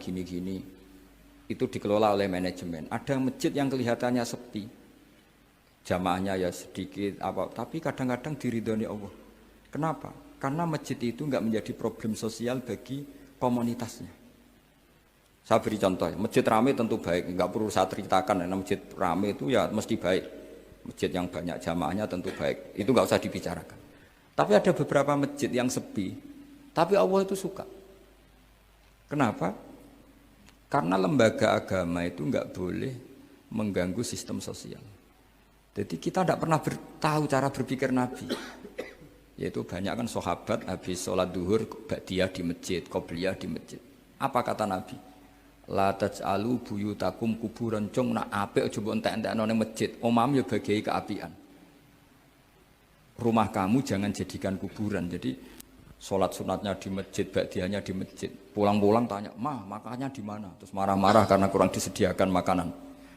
gini-gini. Itu dikelola oleh manajemen. Ada masjid yang kelihatannya sepi. Jamaahnya ya sedikit tapi kadang-kadang diridhoni Allah. Kenapa? Karena masjid itu enggak menjadi problem sosial bagi komunitasnya. Saya beri contoh, masjid ramai tentu baik, enggak perlu saya ceritakan, karena masjid ramai itu ya mesti baik. Masjid yang banyak jamaahnya tentu baik, itu enggak usah dibicarakan. Tapi ada beberapa masjid yang sepi, tapi Allah itu suka. Kenapa? Karena lembaga agama itu enggak boleh mengganggu sistem sosial. Jadi kita tidak pernah tahu cara berpikir Nabi. Yaitu banyak kan sahabat habis sholat duhur ba'diyah di masjid, qobliyah di masjid. Apa kata Nabi? La taj'alu buyutakum kuburan, cung nak apik aja mbok entek-entekno ning masjid. Omam ya bagiai keapian. Rumah kamu jangan jadikan kuburan. Jadi sholat sunatnya di masjid, ba'diyahnya di masjid. Pulang-pulang tanya, "Mah, makannya di mana?" Terus marah-marah karena kurang disediakan makanan.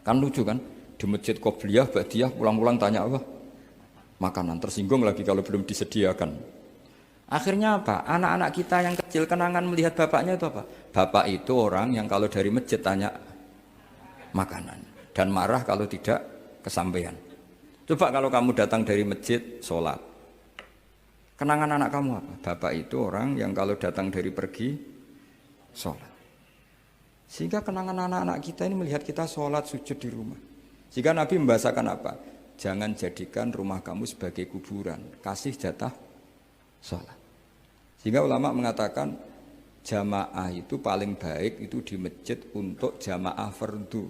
Kan lucu kan? Di masjid qobliyah, ba'diyah pulang-pulang tanya apa? Makanan. Tersinggung lagi kalau belum disediakan. Akhirnya apa? Anak-anak kita yang kecil kenangan melihat bapaknya itu apa? Bapak itu orang yang kalau dari masjid tanya makanan dan marah kalau tidak kesampaian. Coba kalau kamu datang dari masjid sholat, kenangan anak kamu apa? Bapak itu orang yang kalau datang dari pergi sholat. Sehingga kenangan anak-anak kita ini melihat kita sholat sujud di rumah. Jika Nabi membahasakan apa? Jangan jadikan rumah kamu sebagai kuburan, kasih jatah sholat. Sehingga ulama mengatakan jamaah itu paling baik itu di masjid untuk jamaah fardu.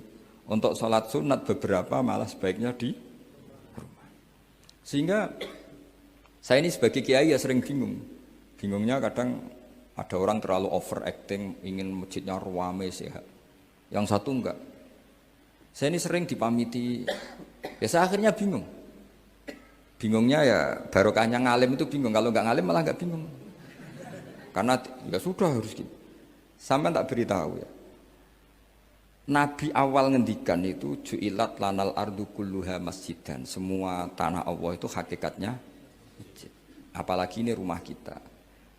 Untuk sholat sunat beberapa malah sebaiknya di rumah. Sehingga saya ini sebagai kiai ya sering bingung. Bingungnya kadang ada orang terlalu overacting, ingin masjidnya ruame sehat. Yang satu enggak. Saya ini sering dipamiti, ya saya akhirnya bingung. Bingungnya ya barokahnya ngalim itu bingung, kalau enggak ngalim malah enggak bingung. Karena ya sudah harus gitu. Sampai tak beritahu ya. Nabi awal ngendikan itu ju'ilat lanal ardu kulluha masjidan. Semua tanah Allah itu hakikatnya masjid. Apalagi ini rumah kita.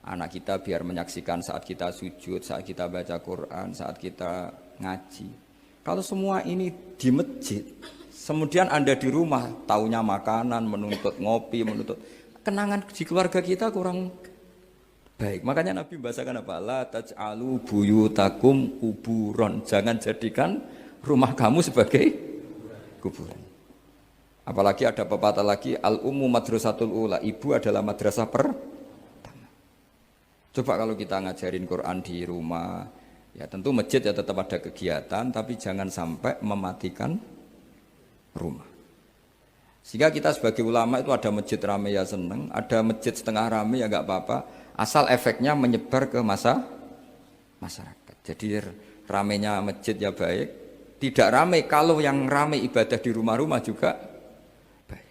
Anak kita biar menyaksikan saat kita sujud, saat kita baca Quran, saat kita ngaji. Kalau semua ini di masjid, kemudian Anda di rumah, taunya makanan, menuntut ngopi, menuntut kenangan di keluarga kita kurang baik. Makanya Nabi membahasakan apa? La taj'alu buyutakum kuburon. Jangan jadikan rumah kamu sebagai kuburan. Apalagi ada pepatah lagi, al-ummu madrasatul ula. Ibu adalah madrasah pertama. Coba kalau kita ngajarin Quran di rumah, ya tentu masjid ya tetap ada kegiatan, tapi jangan sampai mematikan rumah. Sehingga kita sebagai ulama itu ada masjid ramai ya seneng, ada masjid setengah ramai ya nggak apa-apa, asal efeknya menyebar ke masyarakat. Jadi ramainya masjid ya baik, tidak ramai kalau yang ramai ibadah di rumah-rumah juga baik.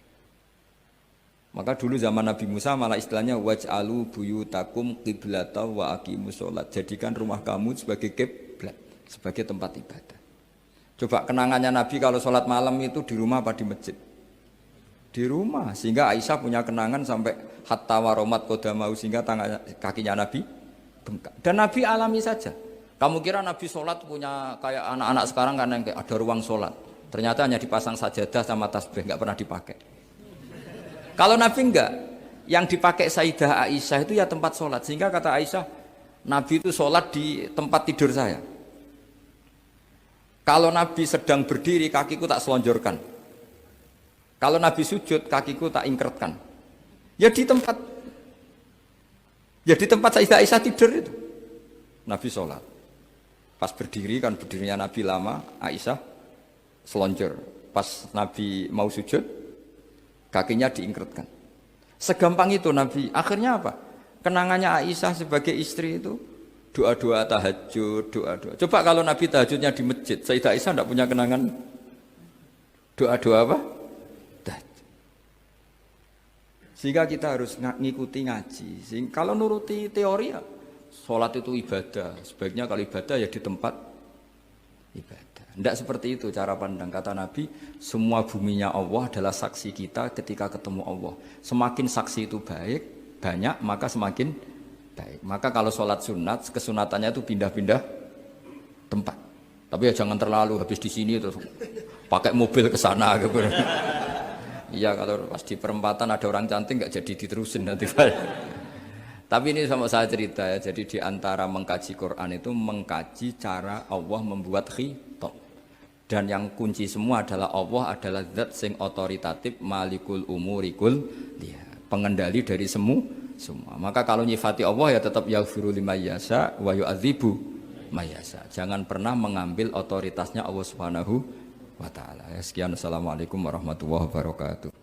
Maka dulu zaman Nabi Musa malah istilahnya waj'alu buyutakum qiblata wa aqimus sholat. Jadikan rumah kamu sebagai kiblat, sebagai tempat ibadah. Coba kenangannya Nabi kalau sholat malam itu di rumah apa di masjid? Di rumah. Sehingga Aisyah punya kenangan sampai hatta waromat qodamau, sehingga kakinya Nabi bengkak. Dan Nabi alami saja. Kamu kira Nabi sholat punya kayak anak-anak sekarang kan yang ada ruang sholat. Ternyata hanya dipasang sajadah sama tasbih, nggak pernah dipakai. Kalau Nabi enggak, yang dipakai Sayyidah Aisyah itu ya tempat sholat. Sehingga kata Aisyah, Nabi itu sholat di tempat tidur saya. Kalau Nabi sedang berdiri, kakiku tak selonjorkan. Kalau Nabi sujud, kakiku tak ingkretkan. Ya di tempat Sayyidah Aisyah tidur itu. Nabi sholat. Pas berdiri kan berdirinya Nabi lama, Aisyah selonjor. Pas Nabi mau sujud, kakinya diingkretkan. Segampang itu Nabi. Akhirnya apa? Kenangannya Aisyah sebagai istri itu doa-doa tahajud, doa-doa. Coba kalau Nabi tahajudnya di masjid, Sayyidah Aisyah tidak punya kenangan doa-doa apa? Tahajud. Sehingga kita harus ngikuti ngaji. Kalau nuruti teori ya, sholat itu ibadah. Sebaiknya kalau ibadah ya di tempat ibadah. Tidak seperti itu cara pandang. Kata Nabi, semua buminya Allah adalah saksi kita ketika ketemu Allah. Semakin saksi itu baik, banyak, maka semakin baik. Maka kalau sholat sunat, kesunatannya itu pindah-pindah tempat. Tapi ya jangan terlalu habis di sini terus pakai mobil ke sana gitu. Iya, kalau pas di perempatan ada orang cantik nggak jadi diterusin nanti. Tapi ini sama saya cerita ya. Jadi di antara mengkaji Quran itu mengkaji cara Allah membuat khitab. Dan yang kunci semua adalah Allah adalah zat sing otoritatif, malikul umurikul dia, pengendali dari semua. Maka kalau nyifati Allah ya tetap yaghfiru liman yasha wa yu'adzibu may yasha. Jangan pernah mengambil otoritasnya Allah Subhanahu wa taala. Sekian, assalamualaikum warahmatullahi wabarakatuh.